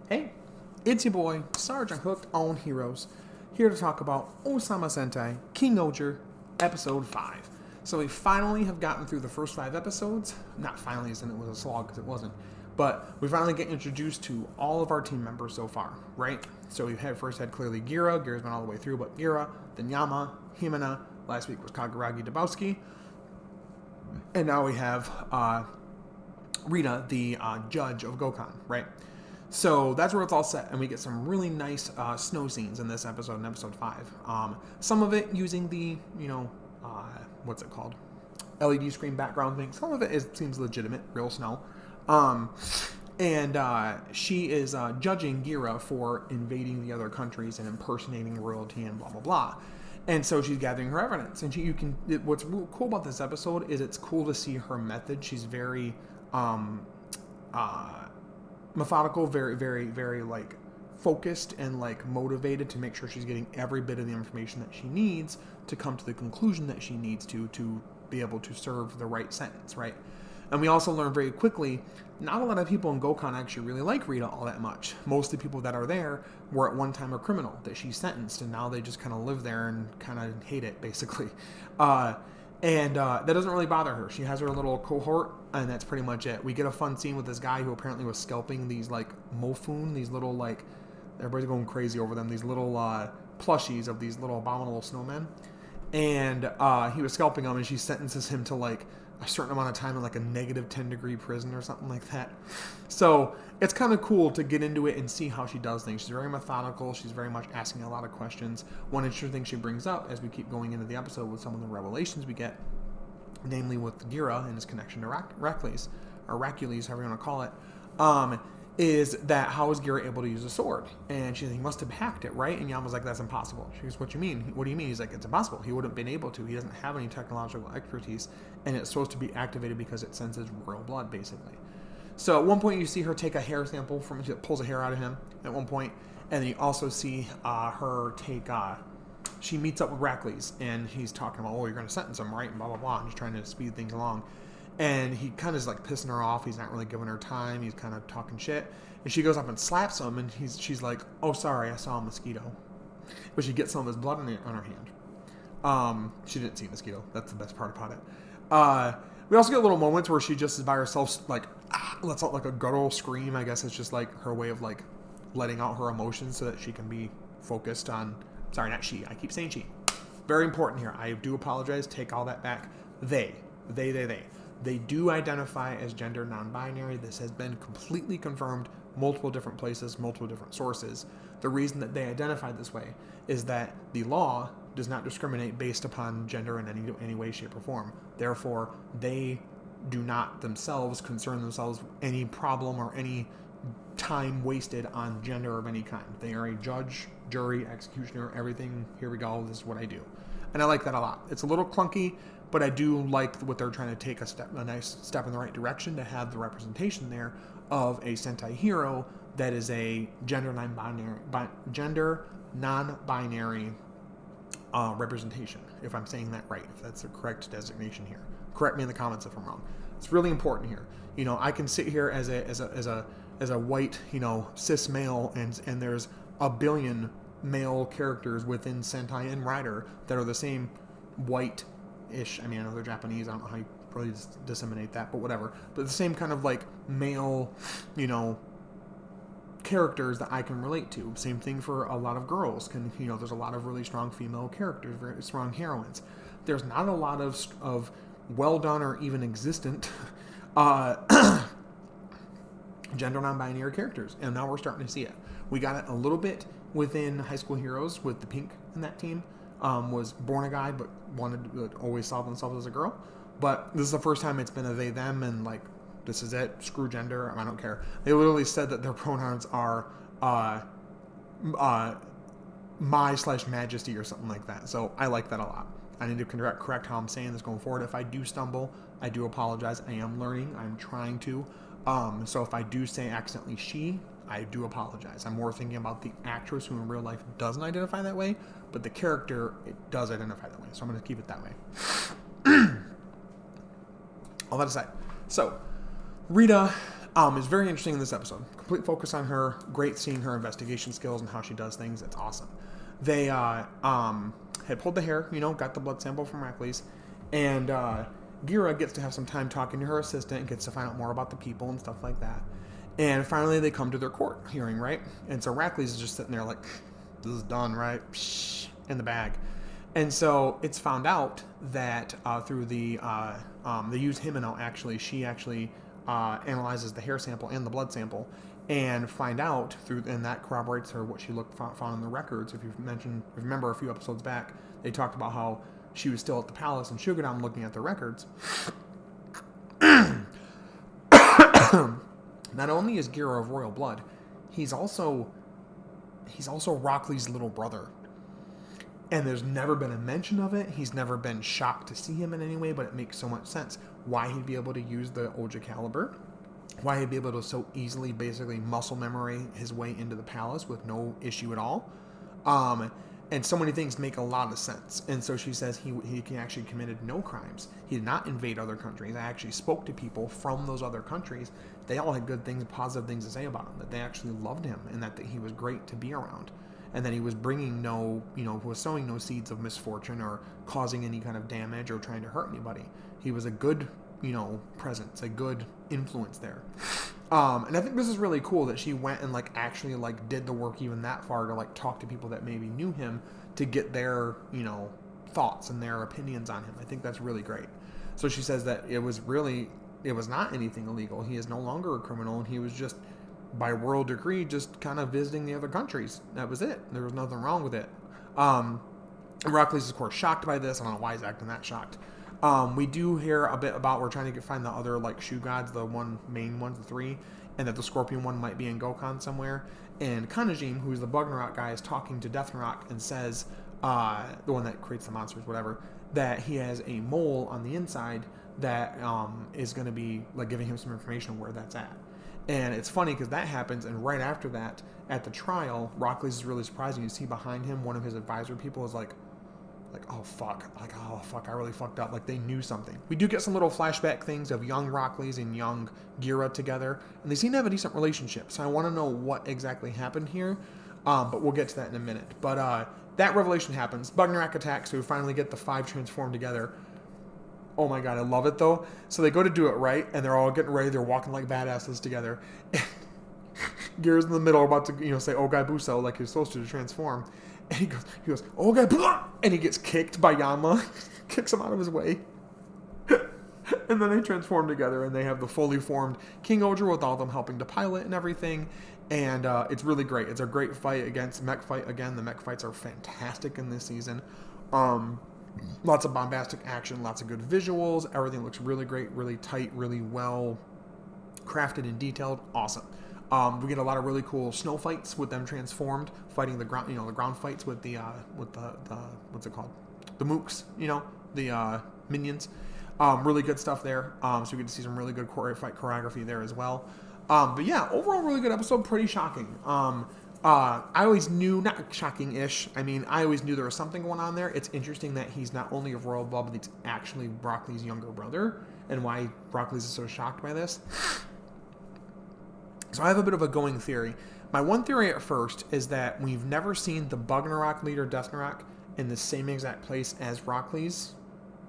Hey, it's your boy, Sergeant Hooked on Heroes, here to talk about Ohsama Sentai, King-Ohger, Episode 5. So we finally have gotten through the first 5 episodes. Not finally, as in it was a slog, because it wasn't. But we finally get introduced to all of our team members so far, right? So we first had clearly Gira. Gira's been all the way through, but Gira, then Yama, Himena. Last week was Kaguragi Dabowski. And now we have Rita, the judge of Gokhan, right? So that's where it's all set, and we get some really nice snow scenes in this episode, in episode 5. Some of it using the, what's it called? LED screen background thing. Some of it seems legitimate, real snow. She is judging Gira for invading the other countries and impersonating royalty and blah, blah, blah. And so she's gathering her evidence. And what's cool about this episode is it's cool to see her method. She's very methodical, very, very, very like focused and like motivated to make sure she's getting every bit of the information that she needs to come to the conclusion that she needs to be able to serve the right sentence, right? And we also learn very quickly, not a lot of people in Gokhan actually really like Rita all that much. Most of the people that are there were at one time a criminal that she sentenced, and now they just kind of live there and kind of hate it, basically. That doesn't really bother her. She has her little cohort, and that's pretty much it. We get a fun scene with this guy who apparently was scalping these, like, mofun, these little, like, everybody's going crazy over them, these little plushies of these little abominable snowmen. And he was scalping them, and she sentences him to, like, a certain amount of time in, like, a negative 10-degree prison or something like that. So it's kind of cool to get into it and see how she does things. She's very methodical. She's very much asking a lot of questions. One interesting thing she brings up as we keep going into the episode with some of the revelations we get, namely with Gira and his connection to Hercules, or Hercules, however you want to call it, is that how is Gira able to use a sword? And she said, he must have hacked it, right? And Yama's like, that's impossible. She goes, what do you mean? What do you mean? He's like, it's impossible. He wouldn't have been able to. He doesn't have any technological expertise, and it's supposed to be activated because it senses royal blood, basically. So at one point you see her take a hair sample from, she pulls a hair out of him at one point, and then you also see her take, she meets up with Hercules, and he's talking about, oh, you're going to sentence him, right? And blah, blah, blah, and he's trying to speed things along. And he kind of is like pissing her off. He's not really giving her time. He's kind of talking shit. And she goes up and slaps him, and she's like, oh, sorry, I saw a mosquito. But she gets some of his blood on her hand. She didn't see a mosquito. That's the best part about it. We also get little moments where she just is by herself, like, lets out like a guttural scream. I guess it's just like her way of like letting out her emotions so that she can be focused on, sorry, not she. I keep saying she. Very important here. I do apologize. Take all that back. They. They do identify as gender non-binary. This has been completely confirmed multiple different places, multiple different sources. The reason that they identify this way is that the law does not discriminate based upon gender in any way, shape, or form. Therefore, they do not themselves concern themselves with any problem or any time wasted on gender of any kind. They are a judge, jury, executioner, everything. Here we go. This is what I do. And I like that a lot. It's a little clunky, but I do like what they're trying to take a nice step in the right direction to have the representation there of a Sentai hero that is a gender non-binary representation, if I'm saying that right, if that's the correct designation here. Correct me in the comments if I'm wrong. It's really important here. You know, I can sit here as a white, cis male, and there's a billion male characters within Sentai and Rider that are the same white-ish. I mean, I know they're Japanese. I don't know how you really disseminate that, but whatever. But the same kind of like male, characters that I can relate to. Same thing for a lot of girls. There's a lot of really strong female characters, very strong heroines. There's not a lot of well done or even existent gender non-binary characters, and now we're starting to see it. We got it a little bit within High School Heroes with the Pink in that team. Was born a guy but always saw themselves as a girl. But this is the first time it's been a they them, and like, this is it, screw gender, I don't care. They literally said that their pronouns are my/majesty or something like that. So I like that a lot. I need to correct how I'm saying this going forward. If I do stumble, I do apologize. I am learning. I'm trying to. So if I do say accidentally she, I do apologize. I'm more thinking about the actress who in real life doesn't identify that way, but the character, it does identify that way. So I'm going to keep it that way. All that aside. So, Rita It's very interesting in this episode. Complete focus on her. Great seeing her investigation skills and how she does things. It's awesome. They had pulled the hair, got the blood sample from Rackley's, and Gira gets to have some time talking to her assistant and gets to find out more about the people and stuff like that. And finally, they come to their court hearing, right? And so Rackley's is just sitting there like, this is done, right? Psh, in the bag. And so it's found out that through they use Himeno, actually. She actually analyzes the hair sample and the blood sample and find out and that corroborates her what she found in the records. If you remember a few episodes back, they talked about how she was still at the palace in Sugardown looking at the records. Not only is Gira of royal blood, he's also Rockley's little brother. And there's never been a mention of it. He's never been shocked to see him in any way, but it makes so much sense. Why he'd be able to use the Ohsama caliber. Why he'd be able to so easily, basically, muscle memory his way into the palace with no issue at all. And so many things make a lot of sense. And so she says he actually committed no crimes. He did not invade other countries. I actually spoke to people from those other countries. They all had good things, positive things to say about him. That they actually loved him and that he was great to be around. And that he was bringing was sowing no seeds of misfortune or causing any kind of damage or trying to hurt anybody. He was a good, presence, a good influence there. And I think this is really cool that she went and actually did the work even that far to talk to people that maybe knew him to get their, thoughts and their opinions on him. I think that's really great. So she says that it was not anything illegal. He is no longer a criminal, and he was just, by royal decree, just kind of visiting the other countries. That was it. There was nothing wrong with it. Rockley's, of course, shocked by this. I don't know why he's acting that shocked. We do hear a bit about we're trying to find the other shoe gods, the main ones, the three, and that the scorpion one might be in Gokon somewhere. And Kanajim, who's the Bugnarok guy, is talking to Deathnarok and says, the one that creates the monsters, whatever, that he has a mole on the inside that is going to be giving him some information on where that's at. And it's funny because that happens, and right after that, at the trial, Rockley's is really surprising. You see behind him, one of his advisor people is oh fuck, I really fucked up. They knew something. We do get some little flashback things of young Rockley's and young Gira together, and they seem to have a decent relationship. So I want to know what exactly happened here, but we'll get to that in a minute. But that revelation happens. Bugnarok attacks, so we finally get the 5 transformed together. Oh my god, I love it though. So they go to do it right, and they're all getting ready. They're walking like badasses together. Gira's in the middle, about to say "Ogai Buso" like he's supposed to transform, and he goes "Ogai Buso," and he gets kicked by Yama, kicks him out of his way, and then they transform together, and they have the fully formed King-Ohger with all of them helping to pilot and everything, and it's really great. It's a great fight against mech fight again. The mech fights are fantastic in this season. Lots of bombastic action, lots of good visuals. Everything looks really great, really tight, really well crafted and detailed. Awesome. We get a lot of really cool snow fights with them transformed, fighting the ground, the ground fights with the what's it called? The mooks, the minions. Really good stuff there. So we get to see some really good fight choreography there as well. But yeah, overall, really good episode. Pretty shocking. I always knew, not shocking-ish, I always knew there was something going on there. It's interesting that he's not only of royal blood, but he's actually Broccoli's younger brother, and why Broccoli's is so shocked by this. So I have a bit of a going theory. My one theory at first is that we've never seen the Bugnarok leader, Deathnarok, in the same exact place as Rockley's,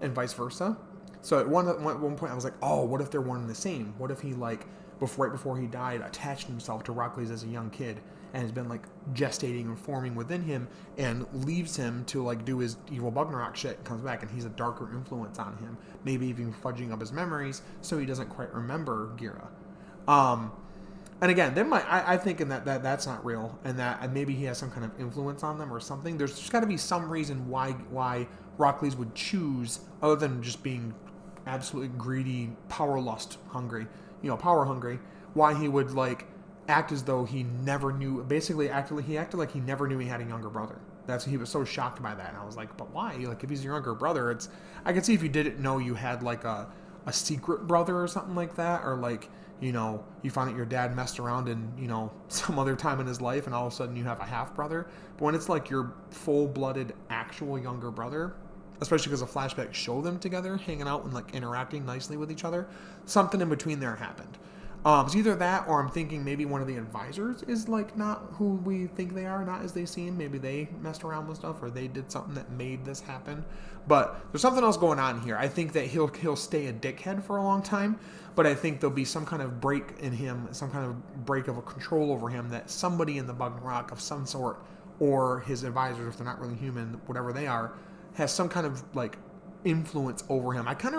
and vice versa. So at one point I was like, oh, what if they're one and the same? What if he, right before he died, attached himself to Rockley's as a young kid, and has been gestating and forming within him, and leaves him to do his evil Bugnarok shit, and comes back and he's a darker influence on him, maybe even fudging up his memories so he doesn't quite remember Gira. And again, I think in that's not real, and that maybe he has some kind of influence on them or something. There's just got to be some reason why Rockley's would choose, other than just being absolutely greedy, power hungry, why he would act as though he never knew, he acted like he never knew he had a younger brother. He was so shocked by that. And I was like, but why? If he's your younger brother, I could see if you didn't know you had a secret brother or something like that, or you found out your dad messed around in, some other time in his life, and all of a sudden you have a half brother. But when it's your full-blooded actual younger brother, especially because the flashbacks show them together, hanging out and interacting nicely with each other, something in between there happened. It's either that, or I'm thinking maybe one of the advisors is like not who we think they are, not as they seem. Maybe they messed around with stuff, or they did something that made this happen. But there's something else going on here. I think that he'll stay a dickhead for a long time, but I think there'll be some kind of break in him, some kind of break of a control over him, that somebody in the Ragnarok of some sort, or his advisors, if they're not really human, whatever they are, has some kind of like influence over him. I kind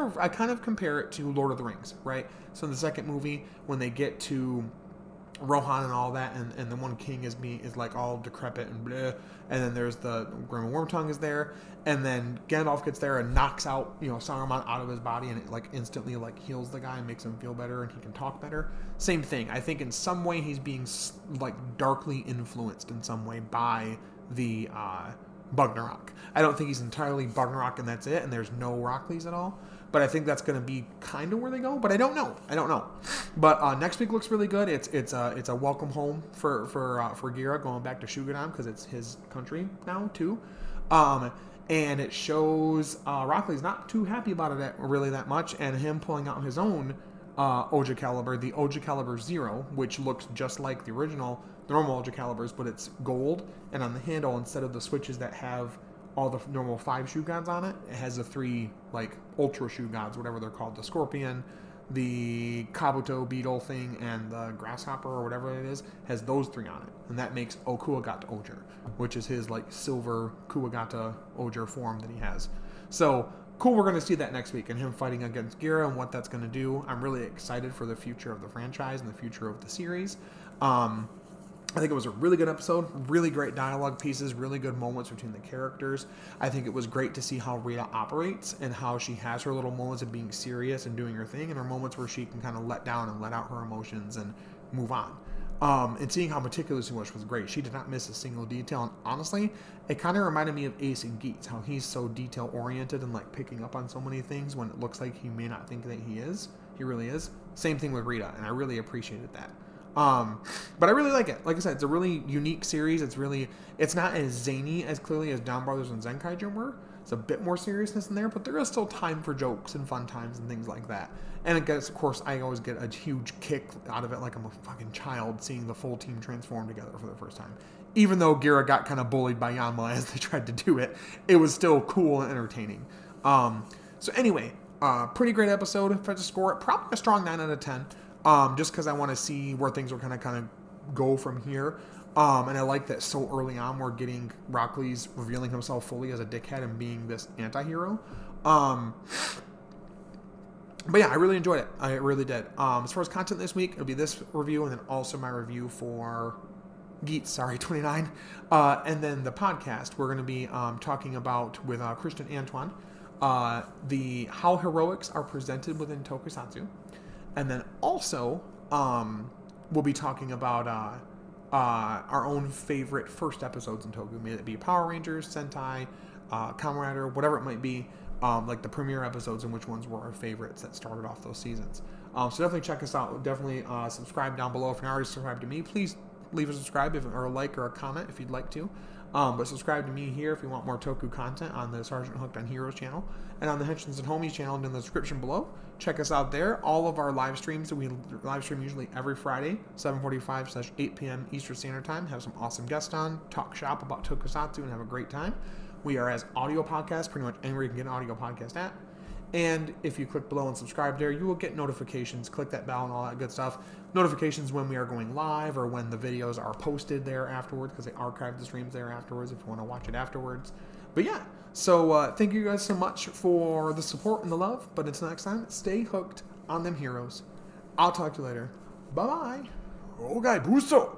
of compare it to Lord of the Rings, right? So in the second movie, when they get to Rohan and all that, and the one king is like all decrepit and bleh, and then there's the Grim Wormtongue is there, and then Gandalf gets there and knocks out Saruman out of his body, and it like instantly like heals the guy and makes him feel better, and he can talk better. Same thing. I think in some way he's being like darkly influenced in some way by the Ragnarok. I don't think he's entirely Ragnarok and that's it, and there's no Rockleys at all. But I think that's going to be kind of where they go. But I don't know. But next week looks really good. It's a welcome home for Gira going back to Shugodan, because it's his country now too. And it shows Rockley's not too happy about it really that much, and him pulling out his own Ohja Caliber, the Ohja Caliber 0, which looks just like the original, the normal Ohja Calibers, but it's gold, and on the handle, instead of the switches that have all the normal 5 shoe gods on it, it has the 3 like ultra shoe gods, whatever they're called, the scorpion, the Kabuto beetle thing, and the grasshopper or whatever it is, has those 3 on it, and that makes Okuagata Ohja, which is his like silver Kuwagata Ohja form that he has. So cool, we're going to see that next week, and him fighting against Gira and what that's going to do. I'm really excited for the future of the franchise and the future of the series. I think it was a really good episode, really great dialogue pieces, really good moments between the characters. I think it was great to see how Rita operates and how she has her little moments of being serious and doing her thing, and her moments where she can kind of let down and let out her emotions and move on. And seeing how meticulous he was great. She did not miss a single detail, and honestly, it kind of reminded me of Ace and Geats, how he's so detail-oriented and like picking up on so many things when it looks like he may not think that he is. He really is. Same thing with Rita, and I really appreciated that. But I really like it. Like I said, it's a really unique series. It's not as zany as clearly as Down Brothers and Zenkaigen were. It's a bit more seriousness in there, but there is still time for jokes and fun times and things like that. And I guess, of course, I always get a huge kick out of it, like I'm a fucking child seeing the full team transform together for the first time. Even though Gira got kind of bullied by Yanma as they tried to do it, it was still cool and entertaining. So anyway, pretty great episode. If I had to score it, probably a strong 9 out of 10. Just because I want to see where things will kind of go from here. And I like that so early on we're getting Rockley's revealing himself fully as a dickhead and being this anti-hero. But yeah, I really enjoyed it. I really did. As far as content this week, it'll be this review and then also my review for Geats, 29. And then the podcast, we're going to be talking about, with Christian Antoine, how heroics are presented within Tokusatsu. And then also, we'll be talking about our own favorite first episodes in Toku. May it be Power Rangers, Sentai, Kamen Rider, whatever it might be, like the premiere episodes and which ones were our favorites that started off those seasons. So definitely check us out. Definitely subscribe down below. If you're not already subscribed to me, please leave a subscribe or a like or a comment if you'd like to. But subscribe to me here if you want more Toku content on the Sergeant Hooked on Heroes channel and on the Henchins and Homies channel and in the description below. Check us out there. All of our live streams that we live stream usually every Friday, 7:45/8 p.m. Eastern Standard Time. Have some awesome guests on, talk shop about Tokusatsu, and have a great time. We are as audio podcasts, pretty much anywhere you can get an audio podcast at. And if you click below and subscribe there, you will get notifications. Click that bell and all that good stuff. Notifications when we are going live or when the videos are posted there afterwards, because they archive the streams there afterwards if you want to watch it afterwards. But yeah, so thank you guys so much for the support and the love. But until next time, stay hooked on them heroes. I'll talk to you later. Bye-bye. Okay, buso.